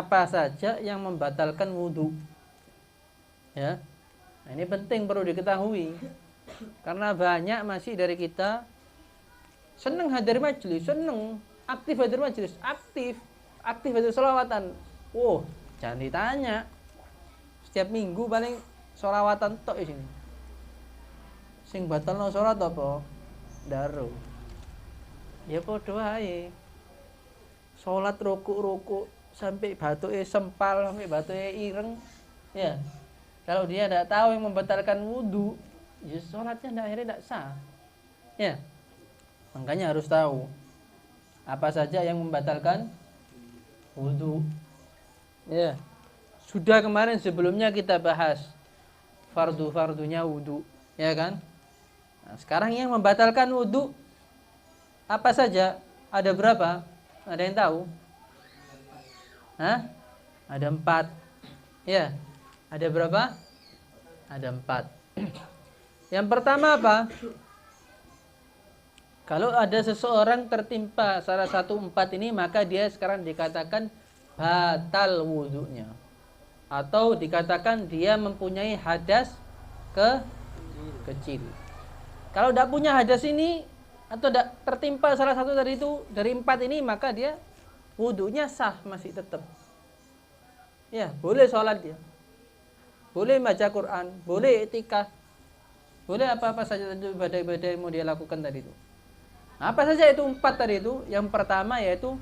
apa saja yang membatalkan wudhu. Ya, nah, ini penting, perlu diketahui. Karena banyak masih dari kita seneng hadir majelis, seneng aktif hadir majelis, aktif hadir sholawatan. Wow, jangan ditanya. Setiap minggu paling sholawatan tok di sini. Sing batalno sholat apa? Daru. Ya padha wae. Sholat rukuk sampai batuke sempal, sampai batuke ireng. Ya. Kalau dia tidak tahu yang membatalkan wudhu, ya sholatnya akhirnya tidak sah. Ya. Makanya harus tahu apa saja yang membatalkan wudhu. Ya. Sudah kemarin sebelumnya kita bahas fardu-fardunya wudhu, ya kan? Nah, sekarang yang membatalkan wudhu apa saja? Ada berapa? Ada yang tahu? Hah? Ada 4. Ya. Ada berapa? Ada 4. Yang pertama apa? Kalau ada seseorang tertimpa salah satu 4 ini, maka dia sekarang dikatakan batal wudhunya. Atau dikatakan dia mempunyai hadas kecil. Kalau tidak punya hadas ini, atau tidak tertimpa salah satu dari 4 ini, maka dia wudhunya sah masih tetap. Ya, boleh sholat dia. Boleh baca Quran, boleh i'tikaf, boleh apa-apa saja ibadah-ibadah yang mau dia lakukan tadi itu. Apa saja itu 4 tadi itu? Yang pertama yaitu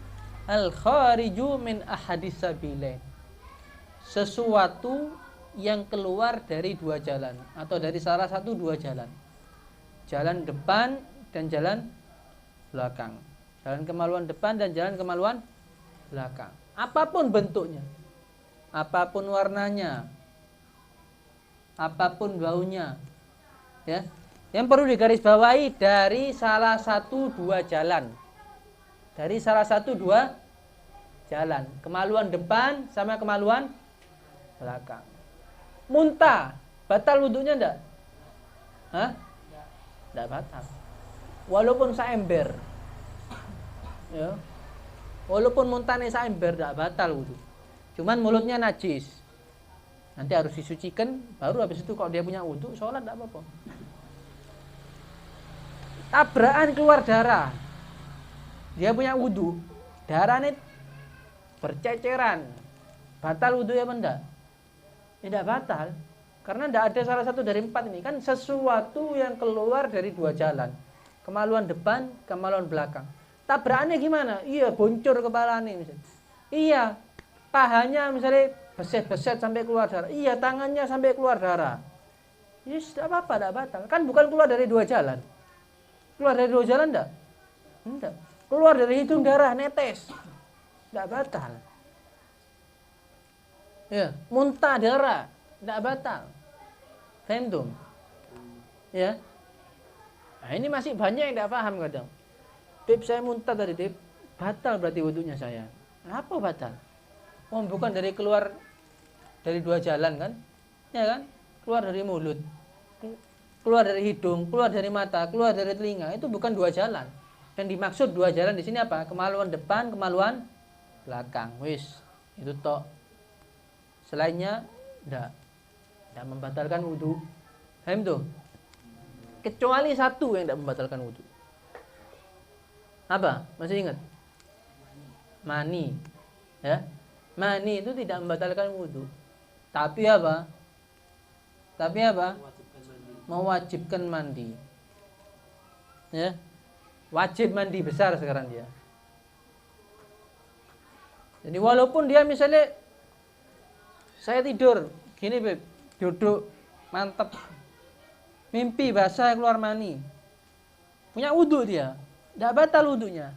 al-khariju min ahadis sabilain. Sesuatu yang keluar dari 2 jalan atau dari salah satu 2 jalan. Jalan depan dan jalan belakang. Jalan kemaluan depan dan jalan kemaluan belakang. Apapun bentuknya. Apapun warnanya. Apapun baunya, ya. Yang perlu digarisbawahi dari salah satu 2 jalan. Dari salah satu 2 jalan. Kemaluan depan sama kemaluan belakang. Muntah, batal wudhunya enggak? Hah? Enggak batal. Walaupun saember. Ya. Walaupun muntahnya saember enggak batal wudhu. Cuman mulutnya najis. Nanti harus disucikan, baru habis itu kalau dia punya wudhu, sholat tidak apa-apa. Tabrakan keluar darah, dia punya wudhu, darahnya berceceran, batal wudhu ya benda? Tidak batal, karena tidak ada salah satu dari 4 ini. Kan sesuatu yang keluar dari 2 jalan, kemaluan depan, kemaluan belakang. Tabrakannya gimana? Iya, boncor kepalanya misalnya. Iya, pahanya misalnya beset-beset sampai keluar darah. Iya, tangannya sampai keluar darah. Yes, tidak apa-apa, tidak batal. Kan bukan keluar dari 2 jalan. Keluar dari 2 jalan enggak? Enggak. Keluar dari hidung darah, netes. Tidak batal. Ya, muntah darah, tidak batal. Faham? Ya. Nah, ini masih banyak yang tidak paham kadang. Dip, saya muntah tadi, Dip. Batal berarti wudhunya saya. Apa batal? Oh, bukan dari keluar dari 2 jalan kan? Ya kan? Keluar dari mulut, keluar dari hidung, keluar dari mata, keluar dari telinga. Itu bukan 2 jalan. Yang dimaksud 2 jalan di sini apa? Kemaluan depan, kemaluan belakang. Wis, itu tok. Selainnya enggak membatalkan wudhu. Paham tuh? Kecuali satu yang tidak membatalkan wudhu. Apa? Masih ingat? Mani. Ya. Mani itu tidak membatalkan wudhu. Tapi apa? Mewajibkan mandi. Ya. Wajib mandi besar sekarang dia. Jadi walaupun dia misalnya saya tidur, gini Beb, duduk mantep. Mimpi basah keluar mani. Punya wudhu dia. Tidak batal wudhunya.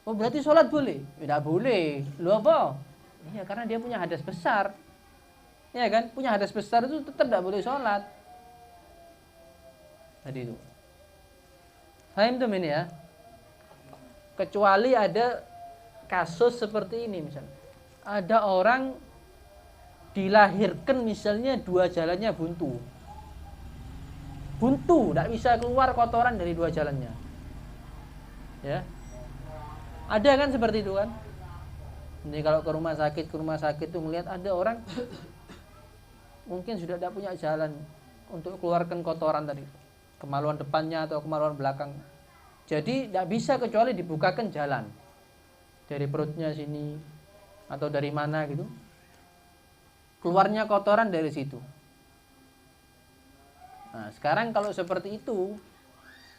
Oh, berarti sholat boleh? Tidak boleh. Lu apa? Iya, karena dia punya hadas besar. Ya kan? Punya hadas besar itu tetap tidak boleh sholat. Tadi itu. Paham tuh ini ya? Kecuali ada kasus seperti ini misalnya. Ada orang dilahirkan misalnya 2 jalannya buntu. Buntu, tidak bisa keluar kotoran dari 2 jalannya. Ya. Ada kan seperti itu kan? Jadi kalau ke rumah sakit tuh ngelihat ada orang mungkin sudah tidak punya jalan untuk keluarkan kotoran tadi, kemaluan depannya atau kemaluan belakang. Jadi tidak bisa kecuali dibukakan jalan dari perutnya sini atau dari mana gitu, keluarnya kotoran dari situ. Nah, sekarang kalau seperti itu,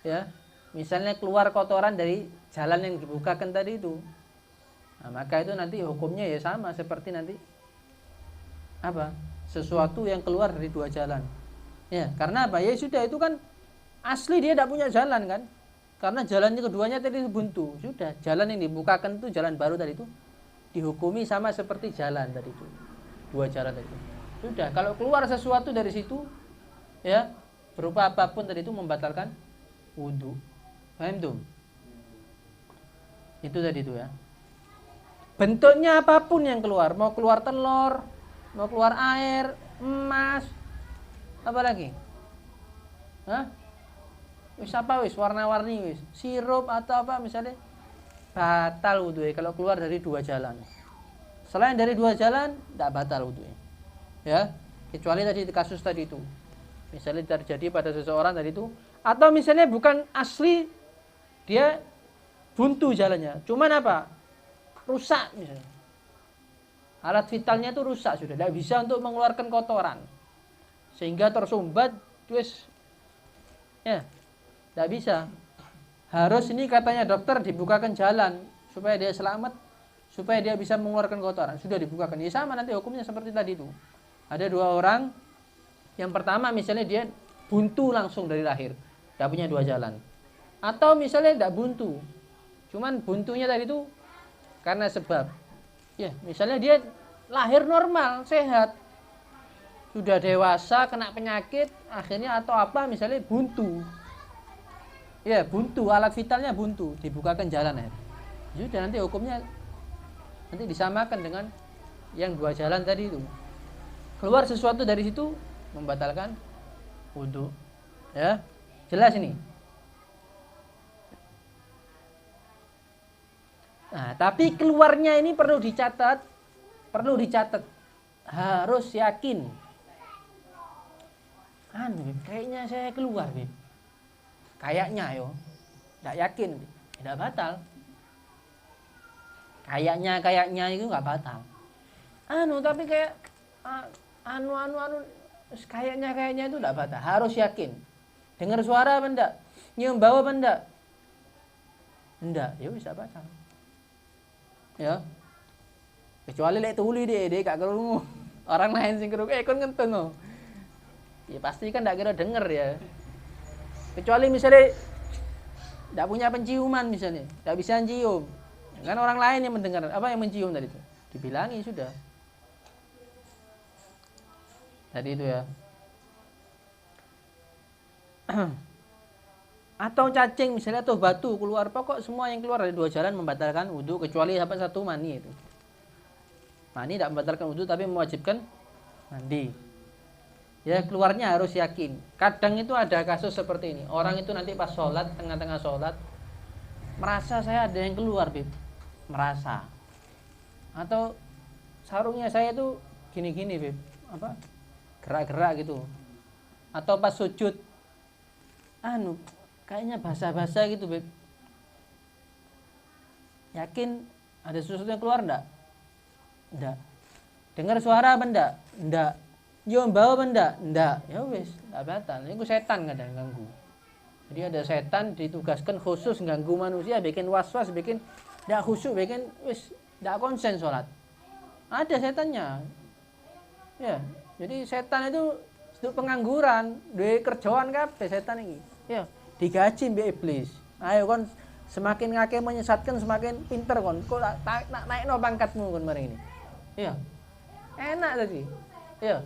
ya, misalnya keluar kotoran dari jalan yang dibukakan tadi itu, nah, maka itu nanti hukumnya ya sama seperti nanti apa? Sesuatu yang keluar dari dua jalan. Ya, karena apa? Ya sudah, itu kan asli dia tidak punya jalan kan? Karena jalannya keduanya tadi buntu. Sudah, jalan yang dibukakan itu jalan baru tadi itu dihukumi sama seperti jalan tadi itu. Dua jalan tadi itu. Sudah, kalau keluar sesuatu dari situ, ya, berupa apapun tadi itu membatalkan wudu. Paham tuh? Itu tadi itu ya. Bentuknya apapun yang keluar, mau keluar telur, mau keluar air, emas, apa lagi? Hah? Wis apa wis warna-warni wis, sirup atau apa misalnya, batal wudunya kalau keluar dari dua jalan. Selain dari dua jalan tidak batal wudunya. Ya, kecuali tadi kasus tadi itu. Misalnya terjadi pada seseorang tadi itu, atau misalnya bukan asli dia buntu jalannya, cuman apa? Rusak misalnya. Alat vitalnya itu rusak sudah, tidak bisa untuk mengeluarkan kotoran. Sehingga tersumbat, wis ya, tidak bisa. Harus ini katanya dokter dibukakan jalan supaya dia selamat, supaya dia bisa mengeluarkan kotoran. Sudah dibukakan. Ya sama nanti hukumnya seperti tadi itu. Ada dua orang, yang pertama misalnya dia buntu langsung dari lahir, tidak punya dua jalan. Atau misalnya tidak buntu, cuman buntunya tadi itu karena sebab, ya misalnya dia lahir normal, sehat, sudah dewasa, kena penyakit, akhirnya atau apa misalnya buntu. Ya buntu, alat vitalnya buntu, dibukakan jalan ya. Sudah nanti hukumnya nanti disamakan dengan yang dua jalan tadi itu. Keluar sesuatu dari situ membatalkan wudu. Ya, jelas ini. Nah, tapi keluarnya ini perlu dicatat, harus yakin. Kayaknya saya keluar, Bib. Kayaknya yo, tidak yakin, tidak batal. Kayaknya itu nggak batal. Tapi kayak kayaknya itu tidak batal. Harus yakin. Dengar suara apa enggak? Nyium bau apa enggak? Enggak, ya bisa batal. Ya. Kecuali lek tuli dia gak kerungu. Orang lain sing kerungu kon ngenten no. Ya pasti kan ndak kira denger ya. Kecuali misalnya ndak punya penciuman misalnya, ndak bisa cium. Kan orang lain yang mendengar, apa yang mencium tadi itu. Dibilangi sudah. Tadi itu ya. Atau cacing misalnya atau batu keluar, pokok semua yang keluar dari dua jalan membatalkan wudu kecuali sampai satu mani itu. Mani tidak membatalkan wudu tapi mewajibkan mandi. Ya keluarnya harus yakin. Kadang itu ada kasus seperti ini. Orang itu nanti pas sholat, tengah-tengah sholat merasa saya ada yang keluar, Bib. Merasa. Atau sarungnya saya itu gini-gini, Bib. Apa? Gerak-gerak gitu. Atau pas sujud kayaknya basah-basah gitu, Beb. Yakin ada sesuatu yang keluar enggak? Enggak. Dengar suara apa enggak? Enggak. Nyium bau apa enggak? Enggak. Ya wis, enggak batal. Ini setan kadang ganggu. Jadi ada setan ditugaskan khusus ganggu manusia, bikin was-was, bikin enggak khusyuk, bikin wis enggak konsen sholat. Ada setannya. Ya, jadi setan itu pengangguran, duwe kerjaan kabeh setan iki. Ya, digaji mbek iblis. Ayo kon semakin ngake menyesatkan semakin pinter kon. Kok naikno pangkatmu kon mari ini. Iya. Enak tadi. Iya.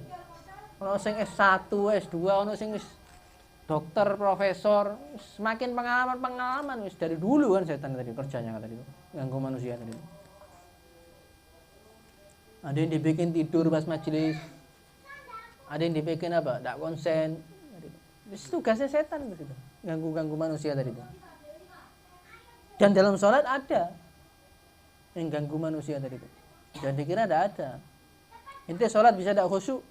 Ono sing S1, S2, ono sing wis dokter, profesor, semakin pengalaman wis dari dulu kan setan tadi kerjanya tadi itu. Ganggu manusia tadi. Ada yang dibikin tidur pas majelis. Ada yang dibikin apa? Enggak konsen. Itu tugasnya setan begitu. Ganggu-ganggu manusia tadi itu. Dan dalam sholat ada yang ganggu manusia tadi itu. Dan dikira tidak ada. Inti sholat bisa tidak khusyuk.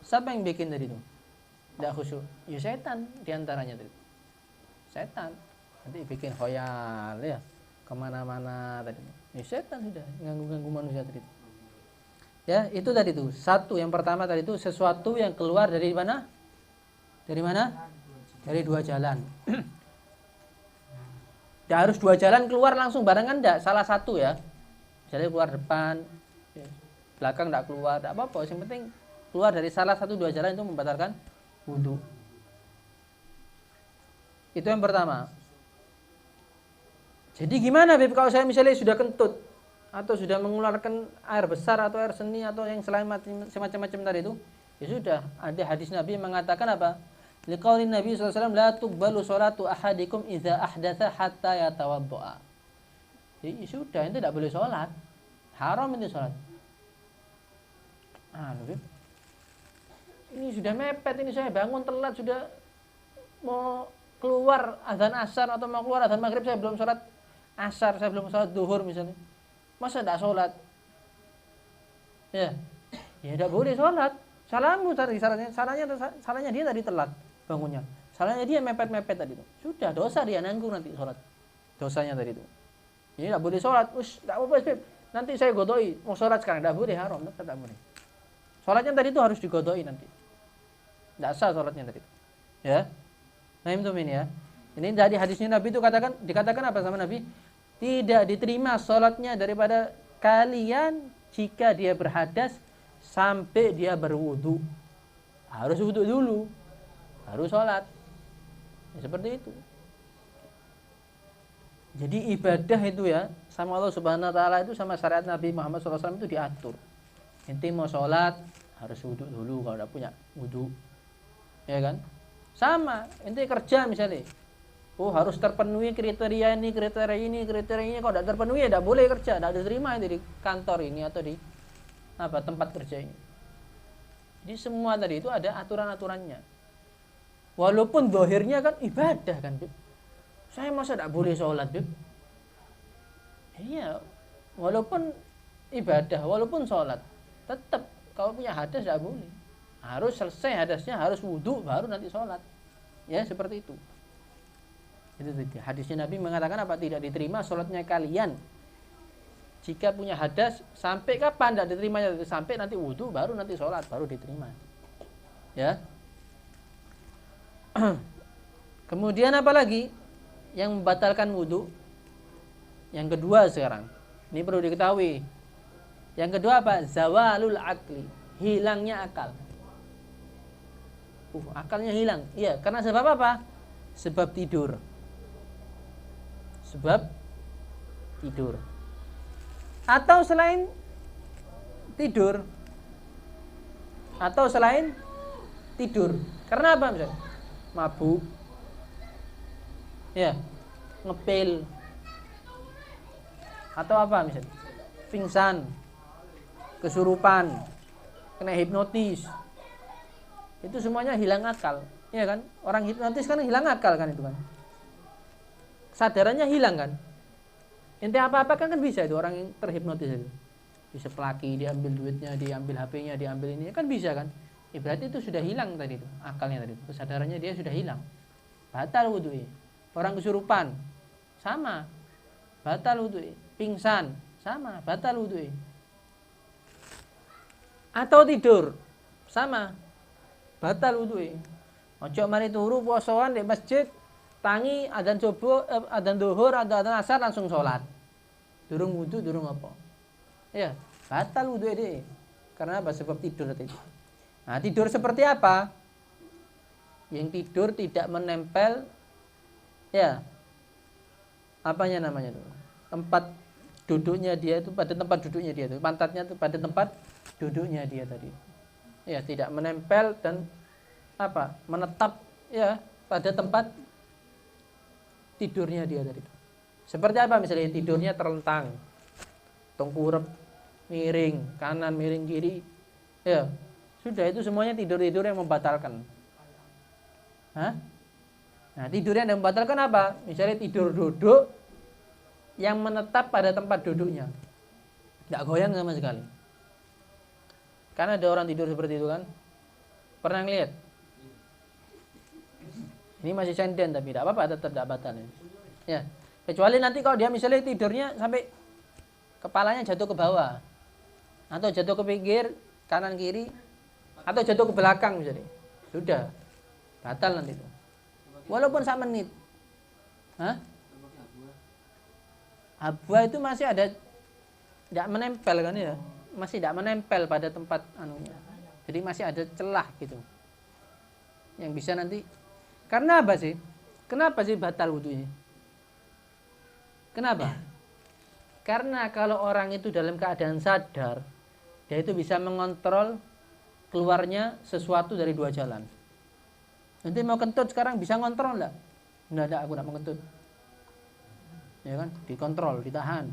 Siapa yang bikin tadi itu? Tidak khusyuk. Ya setan diantaranya tadi. Setan. Nanti bikin khoyal ya. Kemana-mana tadi. Ya setan sudah. Ganggu-ganggu manusia tadi. Ya itu tadi itu. Satu yang pertama tadi itu sesuatu yang keluar dari mana? Dari mana? Dari dua jalan. Tidak harus dua jalan keluar langsung barengan, tidak. Salah satu ya. Jadi keluar depan, belakang tidak keluar, tidak apa-apa. Yang penting keluar dari salah satu dua jalan itu membatalkan wudhu. Itu yang pertama. Jadi gimana Bib kalau saya misalnya sudah kentut atau sudah mengeluarkan air besar atau air seni atau yang selain semacam-macam tadi itu? Ya sudah, ada hadis Nabi mengatakan apa? Liqaulin Nabi SAW, la tuqbalu sholatu ahadikum idza ahdatha hatta yatawaddo'a. Jadi sudah, itu tidak boleh sholat. Haram itu sholat. Ini sudah mepet, ini saya bangun telat, sudah mau keluar azan asar atau mau keluar azan maghrib, saya belum sholat asar, saya belum sholat duhur misalnya. Masa tidak sholat? Ya tidak boleh sholat. Salahmu tadi, salahnya dia tadi telat bangunnya. Salahnya dia mepet-mepet tadi itu. Sudah dosa dia nanggung nanti sholat. Dosanya tadi itu. Ini tidak boleh sholat. Tidak apa-apa, nanti saya godoi. Mau sholat sekarang tidak boleh, haram, tidak boleh. Sholatnya tadi itu harus digodoi nanti. Tidak sah sholatnya tadi. Ya. Nah itu ini ya. Ini dari hadisnya Nabi itu dikatakan apa sama Nabi? Tidak diterima sholatnya daripada kalian jika dia berhadas sampai dia berwudu. Harus wudu dulu. Harus sholat. Ya, seperti itu. Jadi ibadah itu ya sama Allah Subhanahu Wa Taala itu sama syariat Nabi Muhammad SAW itu diatur. Inti mau sholat harus wudu dulu kalau tidak punya wudu, ya kan? Sama. Inti kerja misalnya, harus terpenuhi kriteria ini. Kalau tidak terpenuhi ya tidak boleh kerja, tidak diterima di kantor ini atau di tempat kerja ini. Jadi semua tadi itu ada aturan-aturannya. Walaupun zahirnya kan ibadah kan, Bib. Saya masa tidak boleh sholat, Bib? Iya, walaupun ibadah, walaupun sholat, tetap kalau punya hadas tidak boleh. Harus selesai hadasnya, harus wudhu, baru nanti sholat. Ya, seperti itu. Itu hadisnya Nabi mengatakan apa? Tidak diterima sholatnya kalian jika punya hadas. Sampai kapan tidak diterimanya? Sampai nanti wudhu, baru nanti sholat, baru diterima. Ya. Kemudian apa lagi yang membatalkan wudhu? Yang kedua sekarang, ini perlu diketahui. Yang kedua apa? Zawalul akli, hilangnya akal. Akalnya hilang. Iya, karena sebab apa? Sebab tidur. Sebab tidur. Atau selain tidur. Atau selain tidur. Karena apa misalnya? Mabuk. Ya, ngepil. Atau apa misalnya? Pingsan. Kesurupan. Kena hipnotis. Itu semuanya hilang akal. Iya kan? Orang hipnotis kan hilang akal kan itu kan. Kesadarannya hilang kan. Inti apa-apa kan bisa itu orang yang terhipnotis itu. Bisa pelaki, diambil duitnya, diambil HP-nya, diambil ini kan bisa kan. Berarti itu sudah hilang tadi itu, akalnya tadi itu. Kesadarannya dia sudah hilang. Batal wudu'i. Orang kesurupan sama. Batal wudu'i. Pingsan sama, batal wudu'i. Atau tidur sama. Batal wudu'i. Ojo mari turu posoan di masjid, tangi adzan subuh, adzan zuhur, adzan asar langsung sholat. Durung wudu, durung apa? Ya, batal wudu'i deh. Karena apa? Sebab tidur tadi. Nah, tidur seperti apa? Yang tidur tidak menempel ya. Apanya namanya itu? Tempat duduknya dia itu pada tempat duduknya dia itu, pantatnya itu pada tempat duduknya dia tadi. Ya, tidak menempel dan apa? Menetap ya pada tempat tidurnya dia tadi. Seperti apa misalnya tidurnya terlentang, tengkurap miring kanan, miring kiri. Ya, sudah itu semuanya tidur-tidur yang membatalkan. Hah? Nah, tidur yang membatalkan apa? Misalnya tidur duduk yang menetap pada tempat duduknya. Tidak goyang sama sekali. Karena ada orang tidur seperti itu kan. Pernah ngeliat? Ini masih senden tapi tidak apa-apa, tetap tidak batal. Ya. Kecuali nanti kalau dia misalnya tidurnya sampai kepalanya jatuh ke bawah, atau jatuh ke pinggir kanan kiri, atau jatuh ke belakang misalnya, sudah batal nanti itu. Walaupun 1 menit. Hah? Abwa itu masih ada, tidak menempel kan ya, masih tidak menempel pada tempat anunya. Jadi masih ada celah gitu, yang bisa nanti. Karena apa sih? Kenapa sih batal wudunya? Kenapa? Karena kalau orang itu dalam keadaan sadar, dia itu bisa mengontrol keluarnya sesuatu dari 2 jalan. Nanti mau kentut sekarang bisa ngontrol enggak? Enggak, aku enggak mau kentut. Ya kan? Dikontrol, ditahan.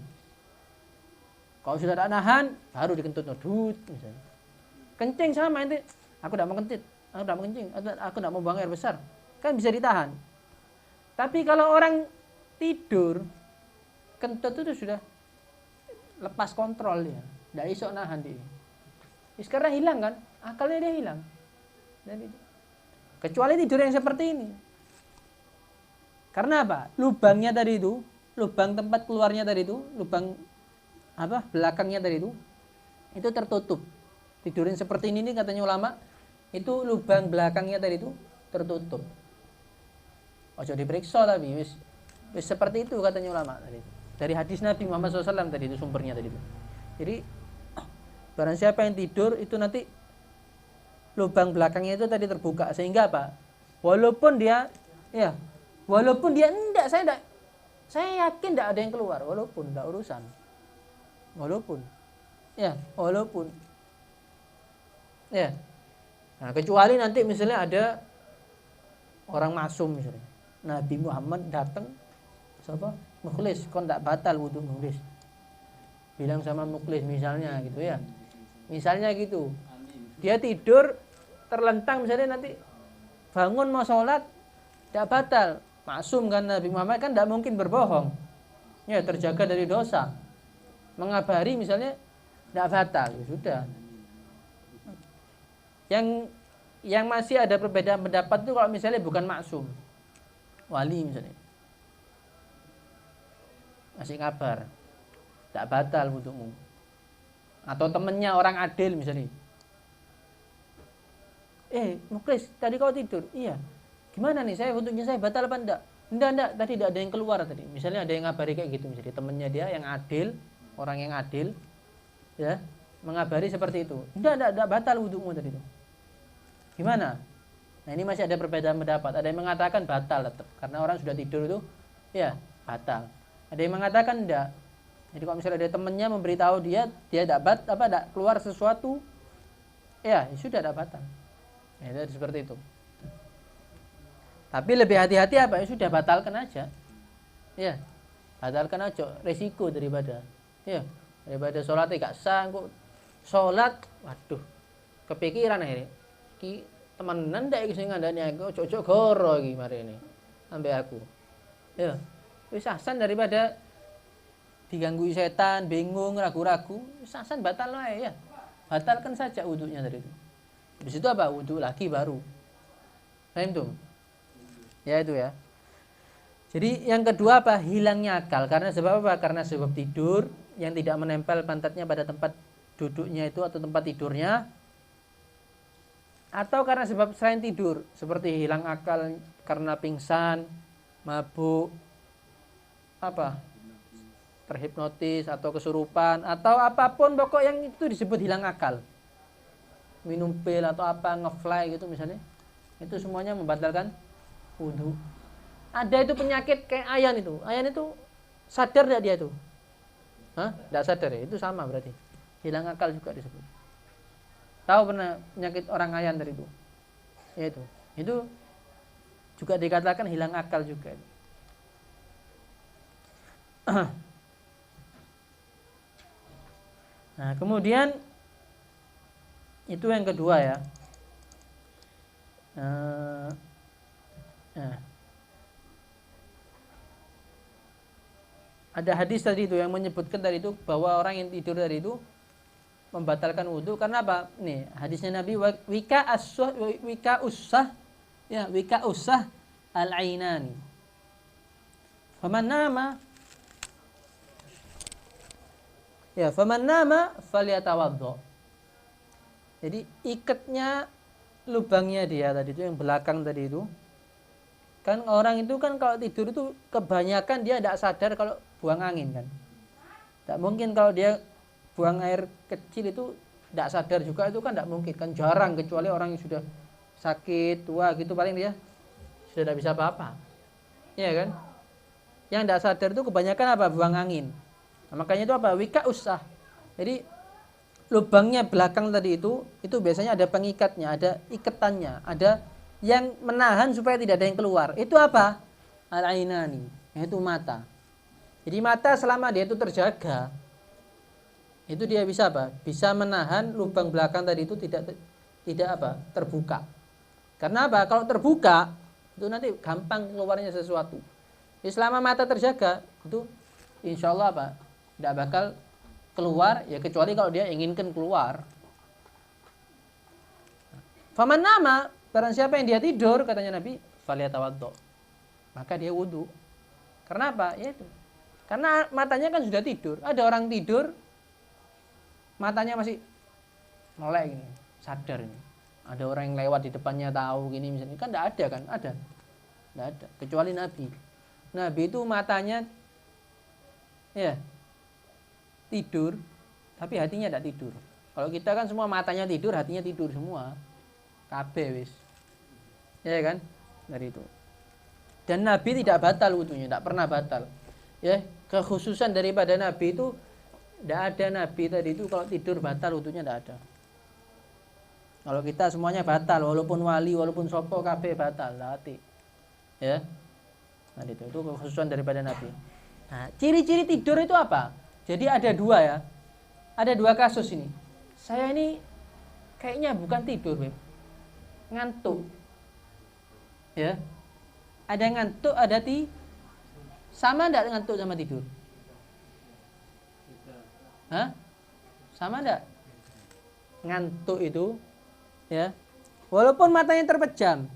Kalau sudah tak nahan, baru dikentut, nodut misalnya. Kencing sama nanti, aku enggak mau kentut, aku enggak mau kencing, aku enggak mau buang air besar. Kan bisa ditahan. Tapi kalau orang tidur, kentut itu sudah lepas kontrol dia, tidak iso nahan dia. Sekarang hilang kan, akalnya dia hilang. Kecuali tidur yang seperti ini. Karena apa? Lubangnya tadi itu, lubang tempat keluarnya tadi itu, lubang apa? Belakangnya tadi itu tertutup. Tidurin seperti ini katanya ulama, itu lubang belakangnya tadi itu tertutup. Ojo diperiksa tapi wis seperti itu katanya ulama tadi itu. Dari hadis Nabi Muhammad SAW tadi itu sumbernya tadi itu. Jadi barang siapa yang tidur itu nanti lubang belakangnya itu tadi terbuka sehingga apa? Walaupun dia enggak, saya yakin enggak ada yang keluar, walaupun enggak urusan. Walaupun. Nah, kecuali nanti misalnya ada orang masum misalnya. Nabi Muhammad datang siapa? Mukhlis, kok enggak batal wudu Mukhlis. Bilang sama Mukhlis misalnya gitu ya. Misalnya gitu. Dia tidur terlentang misalnya nanti bangun mau sholat enggak batal. Maksum kan Nabi Muhammad kan enggak mungkin berbohong. Ya, terjaga dari dosa. Mengabari misalnya enggak batal, ya sudah. Yang masih ada perbedaan pendapat itu kalau misalnya bukan maksum. Wali misalnya. Masih kabar, tidak batal wudumu. Atau temennya orang adil misalnya. Mukhlis, tadi kau tidur? Iya. Gimana nih, wudunya saya batal apa enggak? Enggak, tadi tidak ada yang keluar tadi. Misalnya ada yang ngabari kayak gitu, misalnya temennya dia yang adil, orang yang adil, ya, mengabari seperti itu. Enggak batal wudumu tadi itu. Gimana? Nah, ini masih ada perbedaan pendapat. Ada yang mengatakan batal tetap, karena orang sudah tidur itu, ya, batal. Ada yang mengatakan enggak. Jadi kalau misalnya ada temannya memberitahu dia dapat enggak keluar sesuatu, ya sudah enggak batal. Ya, itu seperti itu. Tapi lebih hati-hati apa? Ya sudah batalkan aja. Ya, batalkan aja resiko daripada sholatnya gak sanggup. Sholat, waduh, kepikiran akhirnya. Ki temenan ndak iki sing ngandani aku, ojo goro iki mari ini. Sampai aku. Ya. Wis ahsan daripada diganggu setan, bingung, ragu-ragu, wis ahsan batal wae ya. Batalkan saja wudunya dari itu. Habis itu apa? Wudu lagi baru. Paham tuh? Ya itu ya. Jadi yang kedua apa? Hilangnya akal. Karena sebab apa? Karena sebab tidur yang tidak menempel pantatnya pada tempat duduknya itu atau tempat tidurnya. Atau karena sebab selain tidur, seperti hilang akal karena pingsan, mabuk, terhipnotis atau kesurupan atau apapun pokok yang itu disebut hilang akal. Minum pil atau apa, ngefly gitu misalnya. Itu semuanya membatalkan wudu. Ada itu penyakit kayak Ayan itu. Ayan itu sadar enggak dia itu? Enggak sadar ya? Itu sama berarti. Hilang akal juga disebut. Tahu pernah penyakit orang Ayan dari itu? Ya itu. Itu juga dikatakan hilang akal juga. Nah, kemudian itu yang kedua ya. Ada hadis tadi itu yang menyebutkan tadi itu bahwa orang yang tidur tadi itu membatalkan wudu karena apa? Nih, hadisnya Nabi wika usah al-ainani. Faman nama falyatawaddo. Jadi ikatnya lubangnya dia tadi itu yang belakang tadi itu. Kan orang itu kan kalau tidur itu kebanyakan dia tidak sadar kalau buang angin kan. Tidak mungkin kalau dia buang air kecil itu tidak sadar juga, itu kan tidak mungkin kan, jarang, kecuali orang yang sudah sakit tua gitu paling dia sudah tidak bisa apa-apa. Iya kan? Yang tidak sadar itu kebanyakan apa? Buang angin. Nah, makanya itu apa? Wika usah. Jadi lubangnya belakang tadi itu biasanya ada pengikatnya, ada ikatannya, ada yang menahan supaya tidak ada yang keluar. Itu apa? Al-ainani, yaitu mata. Jadi mata selama dia itu terjaga, itu dia bisa apa? Bisa menahan lubang belakang tadi itu tidak apa? Terbuka. Karena apa? Kalau terbuka itu nanti gampang keluarnya sesuatu. Jadi selama mata terjaga itu insya Allah apa? Tidak bakal keluar, ya kecuali kalau dia inginkan keluar. Faman nama, barang siapa yang dia tidur, katanya Nabi, falyatawaddo, maka dia wudu. Karena apa? Ya itu. Karena matanya kan sudah tidur. Ada orang tidur, matanya masih melek gini, sadar ini. Ada orang yang lewat di depannya tahu gini misalnya, kan tidak ada kan? Ada. Tidak ada. Kecuali Nabi. Nabi itu matanya ya tidur, tapi hatinya tidak tidur. Kalau kita kan semua matanya tidur, hatinya tidur semua. Kabeh wis. Ya kan? Dari itu. Dan Nabi tidak batal wudunya, tidak pernah batal. Ya, kekhususan daripada Nabi itu tidak ada Nabi tadi itu kalau tidur batal wudunya, tidak ada. Kalau kita semuanya batal, walaupun wali, walaupun sopo kabeh batal, hati. Ya. Nah, itu kekhususan daripada Nabi. Nah, ciri-ciri tidur itu apa? Jadi ada dua ya. Ada dua kasus ini. Saya ini kayaknya bukan tidur, Beb. Ngantuk. Ya. Ada ngantuk, ada sama enggak ngantuk sama tidur? Hah? Sama enggak? Ngantuk itu ya. Walaupun matanya terpejam.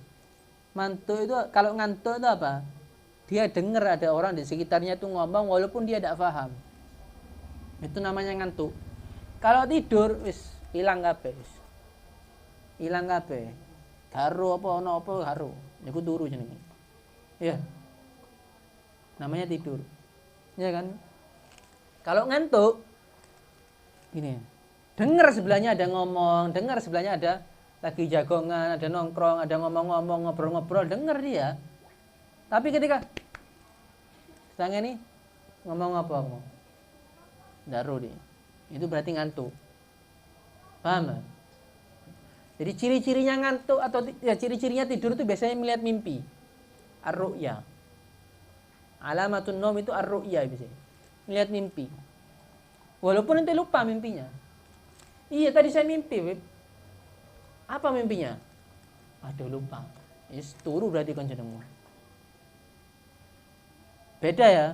Ngantuk itu, kalau ngantuk itu apa? Dia dengar ada orang di sekitarnya itu ngomong walaupun dia tidak paham. Itu namanya ngantuk. Kalau tidur wis hilang kabeh. Hilang kabeh. Karo apa ono apa karo. Niku turu jenenge. Ya. Namanya tidur. Ya kan? Kalau ngantuk gini. Dengar sebelahnya ada ngomong, dengar sebelahnya ada lagi jagongan, ada nongkrong, ada ngomong-ngomong, ngobrol-ngobrol, dengar dia. Tapi ketika sedang ini ngomong apa ngomong? Daru dia. Itu berarti ngantuk. Paham? Jadi ciri-cirinya ngantuk atau ya ciri-cirinya tidur itu biasanya melihat mimpi. Ar-ru'ya. Alamatun nom itu ar-ru'ya biasanya. Melihat mimpi. Walaupun nanti lupa mimpinya. Iya tadi saya mimpi, Beb. Apa mimpinya? Aduh lupa. Is turu berarti kan jenengmu. Beda ya.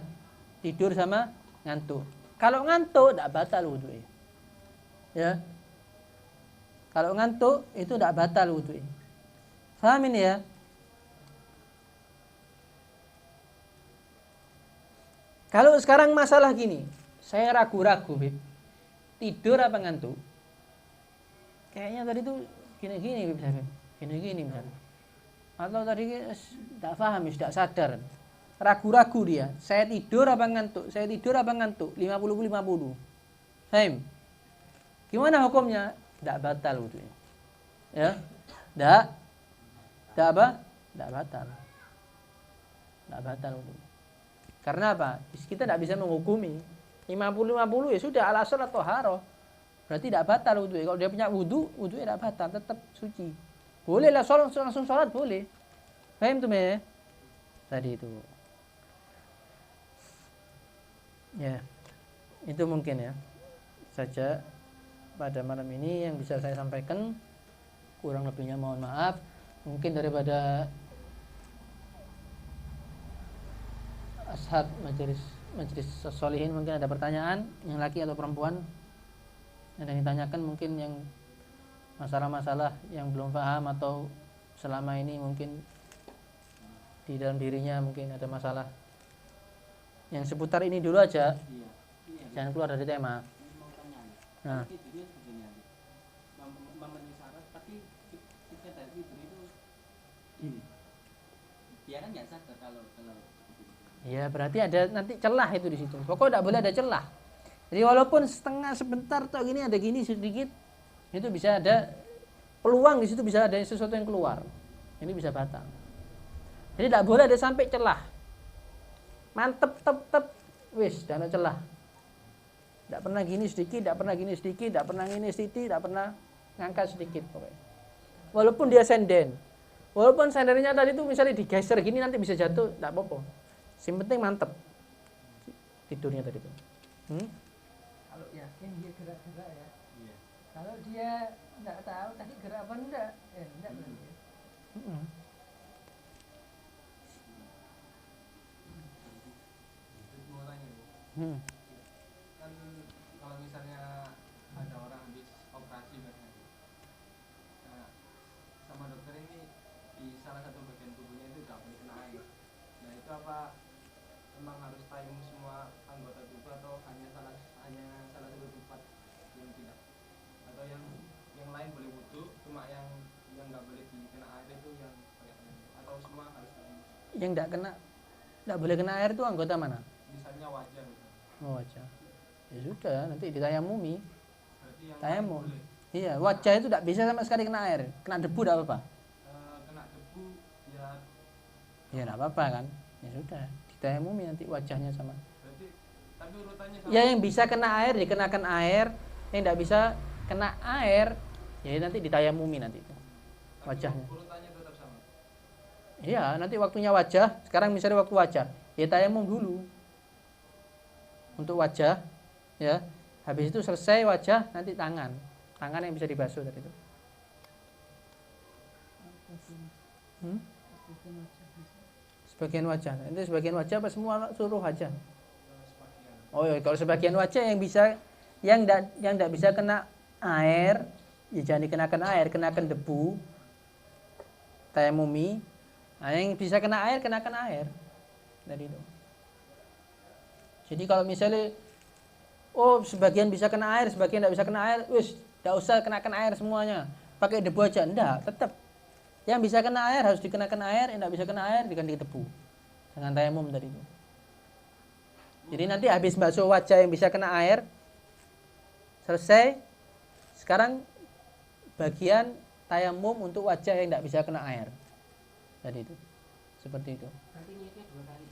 Tidur sama ngantuk. Kalau ngantuk tidak batal wudu'nya. Ya. Kalau ngantuk itu tidak batal wudu'nya. Paham ini ya? Kalau sekarang masalah gini, saya ragu-ragu, Beb. Tidur apa ngantuk? Kayaknya tadi tuh gini-gini, Beb. Gini-gini misalnya. Atau tadi tidak paham, tidak sadar. Ragu-ragu dia. Saya tidur apa ngantuk? Saya tidur apa ngantuk? 50-50. Faham? Gimana hukumnya? Tidak batal wudunya. Ya? Tidak apa? Tidak batal. Tidak batal wudunya. Karena apa? Kita tidak bisa menghukumi. 50-50 ya sudah ala sholat toharoh. Berarti tidak batal wudunya. Kalau dia punya wudunya tidak batal, tetap suci. Bolehlah sholat, langsung sholat boleh. Faham tuh ya? Tadi itu. Ya, itu mungkin ya saja pada malam ini yang bisa saya sampaikan. Kurang lebihnya mohon maaf. Mungkin daripada ashab majelis sholihin mungkin ada pertanyaan, yang laki atau perempuan. Ada yang ditanyakan mungkin yang masalah-masalah yang belum paham atau selama ini mungkin di dalam dirinya mungkin ada masalah. Yang seputar ini dulu aja. Jangan keluar dari tema. Nah, dia kan nggak sadar kalau ya berarti ada nanti celah itu di situ. Pokoknya tidak boleh ada celah. Jadi walaupun setengah sebentar atau gini ada gini sedikit, itu bisa ada peluang di situ, bisa ada sesuatu yang keluar. Ini bisa batal. Jadi tidak boleh ada sampai celah. Mantep tep wis dana celah. Tidak pernah gini sedikit, tidak pernah gini sedikit, tidak pernah gini sedikit, tidak pernah ngangkat sedikit pokoknya. Walaupun dia senden. Walaupun sendernya tadi itu misalnya digeser gini nanti bisa jatuh, tidak apa-apa. Yang penting mantep tidurnya tadi itu. Kalau yakin dia gerak-gerak ya. Iya. Kalau dia tidak tahu tadi gerak apa enggak, enggak berarti. mau tanya kan kalau misalnya ada orang habis operasi nah, sama dokter ini di salah satu bagian tubuhnya itu nggak boleh kena air. Nah itu apa memang harus tayamum semua anggota tubuh atau hanya salah satu tempat yang tidak, atau yang lain boleh wudhu cuma yang nggak boleh dikena air itu yang pakai tayamum, atau semua harus tayamum? Yang tidak boleh kena air itu anggota mana? Misalnya wajah gitu. Oh, wajah. Ya sudah, nanti ditayamumi. Berarti yang Tayamum. boleh. Iya, wajah itu tidak bisa sama sekali kena air. Kena debu tidak apa-apa. Kena debu ya. Ya tidak apa-apa kan. Ya sudah, ditayamumi nanti wajahnya sama. Berarti tapi urutannya sama. Ya yang bisa kena air dikenakan air, yang tidak bisa kena air ya nanti ditayamumi nanti itu. Wajahnya. Urutannya tetap sama. Iya, nanti waktunya wajah. Sekarang misalnya waktu wajah, ya tayamum dulu. Untuk wajah, ya. Habis itu selesai wajah, nanti tangan yang bisa dibasuh tadi itu. Sebagian wajah. Itu sebagian wajah apa semua seluruh wajah? Oh iya, kalau sebagian wajah yang bisa, yang tidak bisa kena air, ya jangan dikenakan air, kenakan debu, tayamumi. Nah, yang bisa kena air, kenakan air. Dari itu. Jadi kalau misalnya sebagian bisa kena air, sebagian tidak bisa kena air, tidak usah kenakan air semuanya. Pakai debu aja, enggak, tetap. Yang bisa kena air harus dikenakan air, yang tidak bisa kena air diganti debu. Dengan tayamum tadi itu. Jadi nanti habis basuh wajah yang bisa kena air, selesai. Sekarang bagian tayamum untuk wajah yang tidak bisa kena air. Tadi itu. Seperti itu. Berarti niatnya 2 kali.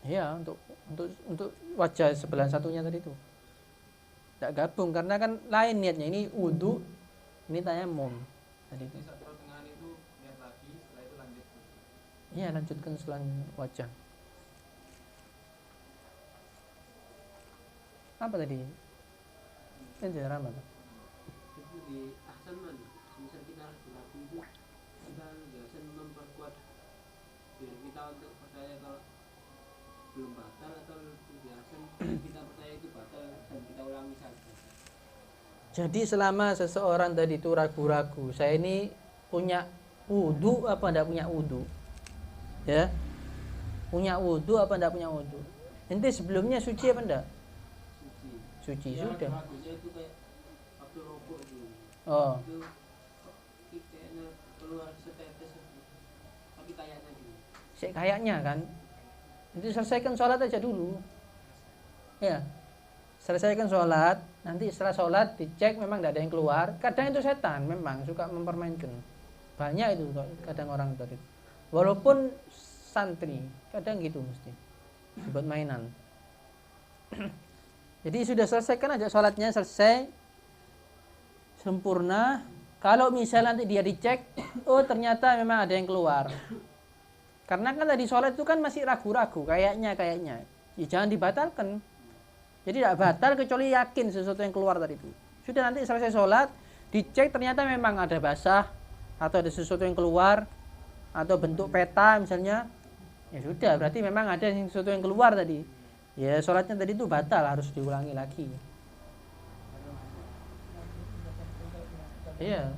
Iya, untuk wajah sebelah satunya tadi itu. Tidak gabung karena kan lain niatnya. Ini wudu, ini tayamum. Tadi itu. Di saat pertengahan itu niat lagi, setelah itu lanjut. Iya, lanjutkan setelah wajah. Apa tadi? Ini apa? Itu di ahsan mana? Misal kita ragu-ragu itu kita biasanya memperkuat diri kita untuk percaya kalau belum batal, atau biasa kita percaya itu batal dan kita ulangi saja. Jadi selama seseorang tadi itu ragu-ragu, saya ini punya wudu apa enggak punya wudu? Ya. Punya wudu apa enggak punya wudu? Ente sebelumnya suci apa enggak? Suci Ya, sudah. ragunya itu kayak waktu rokok itu. Oh. Itu kayaknya keluar setetes itu. Tapi kayaknya gitu. Kayaknya kan. Itu selesaikan sholat aja dulu. Ya. Selesaikan sholat. Nanti setelah sholat dicek memang tidak ada yang keluar. Kadang itu setan memang suka mempermainkan. Banyak itu kadang orang tadi. Walaupun santri, kadang gitu mesti dibuat mainan. Jadi sudah selesaikan aja sholatnya, selesai sempurna. Kalau misalnya nanti dia dicek, ternyata memang ada yang keluar. Karena kan tadi sholat itu kan masih ragu-ragu, kayaknya. Ya, jangan dibatalkan. Jadi tidak batal kecuali yakin sesuatu yang keluar tadi itu. Sudah nanti selesai sholat, dicek ternyata memang ada basah, atau ada sesuatu yang keluar, atau bentuk peta misalnya. Ya sudah, berarti memang ada sesuatu yang keluar tadi. Ya sholatnya tadi itu batal, harus diulangi lagi. Iya,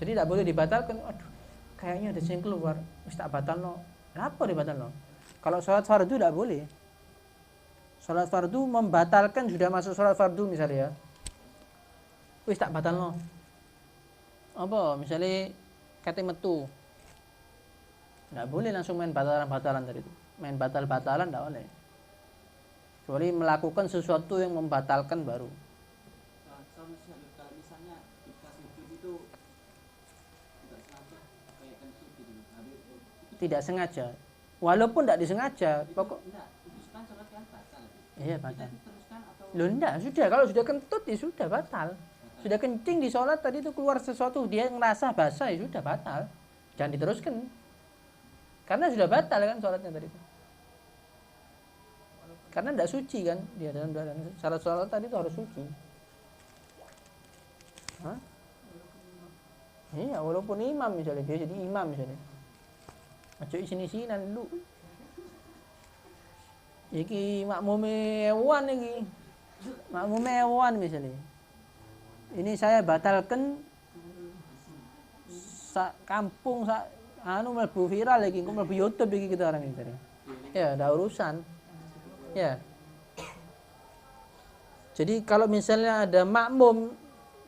jadi tidak boleh dibatalkan. Aduh, kayaknya ada yang keluar, wis tak batalno. Kenapa dibatalno? Kalau sholat fardu tidak boleh. Sholat fardu membatalkan, sudah masuk sholat fardu misalnya ya, wis tak batalno. Apa? Misalnya kate metu, tidak boleh langsung main batalan-batalan dari itu. Main batal-batalan tidak boleh. Kecuali melakukan sesuatu yang membatalkan baru. Kalau misalnya dikasih duit itu tidak sengaja kayak kentut gitu, Tidak sengaja. Walaupun tidak disengaja, pokok itu kan sholat kan batal. iya batal. Diteruskan atau Loh enggak, sudah kalau sudah kentut ya sudah batal. Sudah kencing di sholat tadi itu keluar sesuatu, dia ngerasa basah ya sudah batal. Jangan diteruskan. Karena sudah batal kan sholatnya tadi itu. Karena tidak suci kan dia dalam sholat tadi itu harus suci. Hah? Iya, walaupun imam misalnya, dia jadi imam misalnya. Acuy sini-sinan dulu. Iki makmume hewan iki. Makmume hewan misalnya. Ini saya batalkan kampung mlebu viral lagi, mlebu YouTube iki kita orang ini tadi. Ya, ada urusan. Ya. Jadi kalau misalnya ada makmum,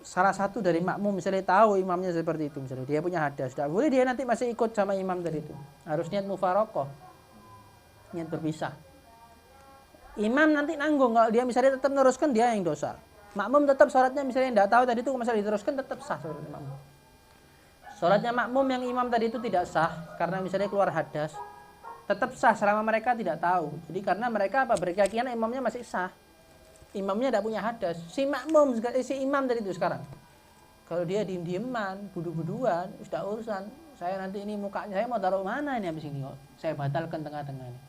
salah satu dari makmum misalnya tahu imamnya seperti itu, misalnya dia punya hadas, tidak boleh dia nanti masih ikut sama imam tadi itu. Harus niat mufarokoh, niat berpisah. Imam nanti nanggung kalau dia misalnya tetap meneruskan, dia yang dosa. Makmum tetap sholatnya misalnya tidak tahu tadi itu misalnya diteruskan, tetap sah sholatnya makmum. Sholatnya makmum yang imam tadi itu tidak sah karena misalnya keluar hadas, tetap sah selama mereka tidak tahu. Jadi karena mereka berkeyakinan imamnya masih sah. Imamnya tidak punya hadas. Si makmum, si imam tadi itu sekarang, kalau dia diem-dieman, budu-buduan, sudah urusan. Saya nanti ini mukanya saya mau taruh mana ini habis ini kok. Saya batalkan tengah-tengah ini.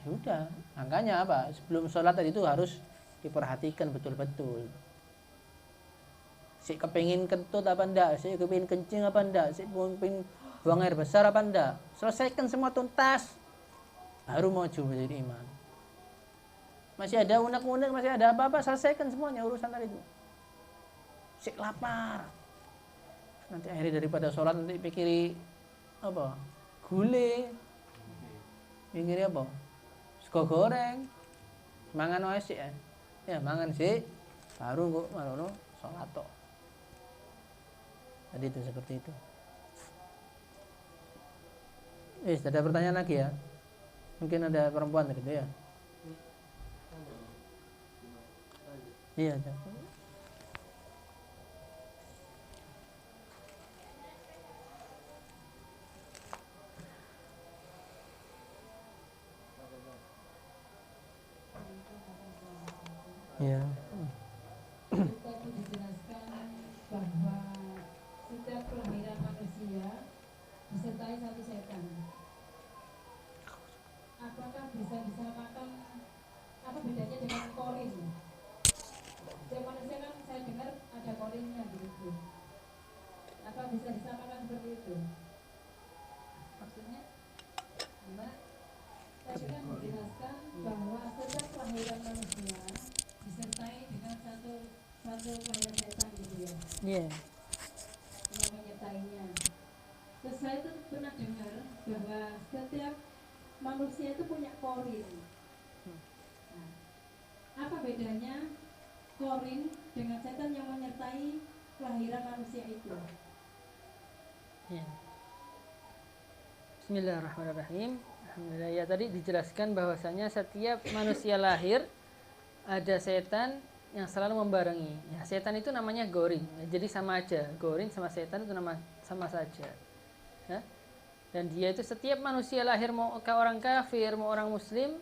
Sudah, makanya apa? Sebelum sholat tadi itu harus diperhatikan betul-betul. Si kepingin kentut apa enggak? Si kepingin kencing apa enggak? Si kepingin buang air besar apa enggak? Selesaikan semua tuntas, baru maju menjadi imam. Masih ada unek-unek, masih ada apa-apa, selesaikan semuanya urusan tadi itu. Sik lapar. Nanti akhirnya daripada sholat nanti pikiri apa? Gule. Pikiri apa? Sego goreng. Mangan wae sik ya. Ya mangan sik. Baru kok marono sholat tok. Tadi itu seperti itu. Ada pertanyaan lagi ya? Mungkin ada perempuan gitu ya? Iya, ada. Iya. Tadi dijelaskan bahwa setiap kelahiran manusia disertai satu setan. Apakah bisa disamakan? Apa bedanya dengan korin? Setiap manusia kan saya dengar ada korinnya begitu. Apa bisa disamakan seperti itu? Maksudnya gimana? Tadi kan dijelaskan bahwa setiap kelahiran manusia disertai dengan satu kelahiran setan gitu ya. Iya. Yang menyertainya. Terus saya itu pernah dengar bahwa setiap manusia itu punya korin. Nah, apa bedanya korin dengan setan yang menyertai kelahiran manusia itu? Ya. Bismillahirrahmanirrahim. Alhamdulillah, ya tadi dijelaskan bahwasanya setiap manusia lahir ada setan yang selalu membarengi. Ya, setan itu namanya gorin. Ya, jadi sama aja. Gorin sama setan itu sama saja. Ya. Dan dia itu setiap manusia lahir, mau orang kafir, mau orang muslim,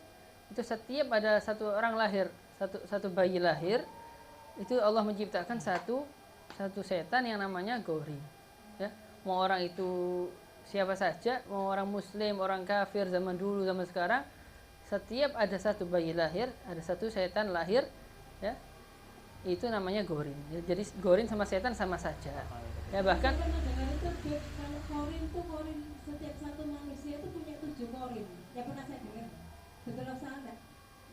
itu setiap ada satu orang lahir, satu bayi lahir, itu Allah menciptakan satu setan yang namanya gorin. Ya. Mau orang itu siapa saja, mau orang muslim, orang kafir, zaman dulu, zaman sekarang, setiap ada satu bayi lahir, ada satu setan lahir, ya, itu namanya gorin. Ya, jadi gorin sama setan sama saja. Ya bahkan Saya pernah dengar itu kalau korin setiap satu manusia itu punya 7 korin. Ya pernah saya dengar. Betul atau salah enggak?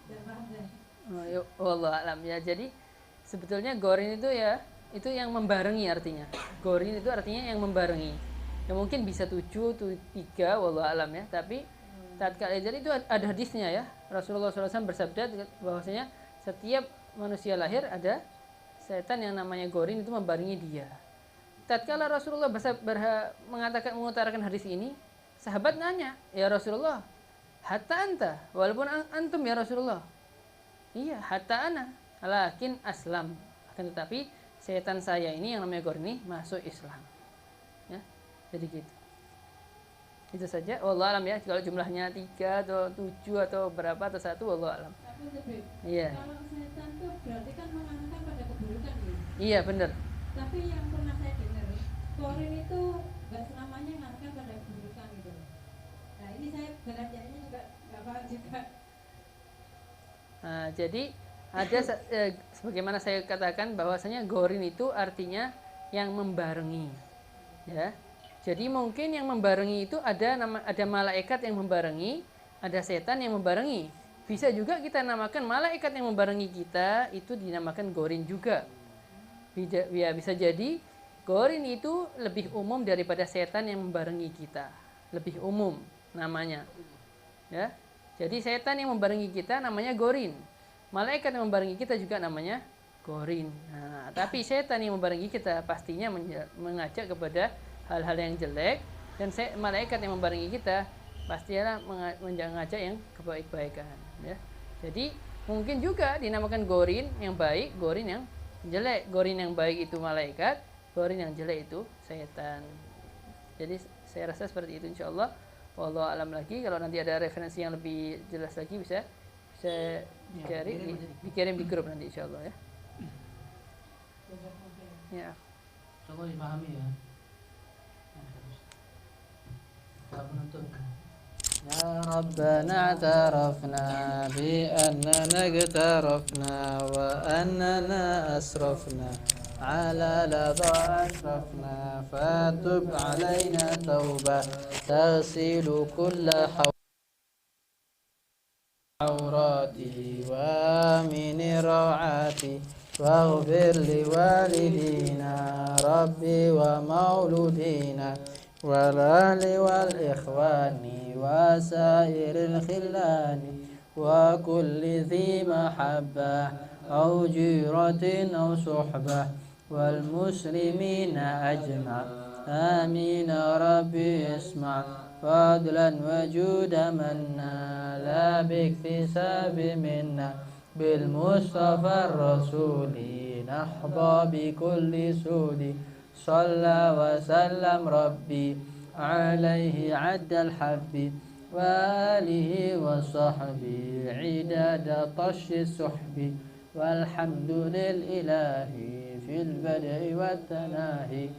Dan paham saya. wallahu alam ya. Jadi sebetulnya gorin itu ya itu yang membarengi artinya. Gorin itu artinya yang membarengi. Ya mungkin bisa 7 atau 3 wallahu alam ya, tapi tatkala jadi itu ada hadisnya ya. Rasulullah SAW bersabda bahwasanya setiap manusia lahir ada setan yang namanya gorin itu membarengi dia. Tatkala Rasulullah mengutarakan hadis ini, sahabat nanya, "Ya Rasulullah, hatta anta?" Walaupun antum ya Rasulullah. Iya, hatta ana, lakin aslam. Akan tetapi setan saya ini yang namanya gorin ini masuk Islam. Ya. Jadi gitu. Itu saja. Wallahu alam ya. Kalau jumlahnya 3 atau 7 atau berapa atau 1 wallahu alam. Tapi Habib, Iya. kalau setan itu berarti kan mengarahkan pada keburukan ya. Iya, benar. Tapi yang pernah saya dengar, korin itu nggak selamanya mengarahkan pada keburukan gitu. Nah ini saya belajarnya juga nggak paham juga. Nah, jadi ada sebagaimana saya katakan bahwasanya gorin itu artinya yang membarengi. Ya. Jadi mungkin yang membarengi itu ada malaikat yang membarengi, ada setan yang membarengi. Bisa juga kita namakan malaikat yang membarengi kita itu dinamakan gorin juga. Bisa jadi gorin itu lebih umum daripada setan yang membarengi kita. Lebih umum namanya. Ya. Jadi setan yang membarengi kita namanya gorin. Malaikat yang membarengi kita juga namanya gorin. Nah, tapi setan yang membarengi kita pastinya mengajak kepada hal-hal yang jelek, dan malaikat yang membarengi kita pastilah mengajak yang kebaik-baikan. Ya. Jadi mungkin juga dinamakan gorin yang baik, gorin yang jelek. Gorin yang baik itu malaikat, gorin yang jelek itu setan. Jadi saya rasa seperti itu insyaallah. Wallahu alam lagi. Kalau nanti ada referensi yang lebih jelas lagi bisa dikirim di grup nanti insyaallah ya. Ya. Coba dipahami ya. يا ربنا اعترفنا بأننا اقترفنا وأننا أسرفنا على لظى أشرفنا فتب علينا توبة تغسل كل عوراتي ومن روعاتي واغفر لوالدينا ربي ومولودينا والأهل والإخوان وسائر الخلان وكل ذي محبة أو جيرة أو صحبة والمسلمين أجمع آمين ربي اسمع فضلا وجود منا لا باكتساب منا بالمصطفى الرسول نحظى بكل سود صلى وسلم ربي عليه عد الحب وآله وصحبه عداد طش السحب والحمد للإله في البدء والتناهي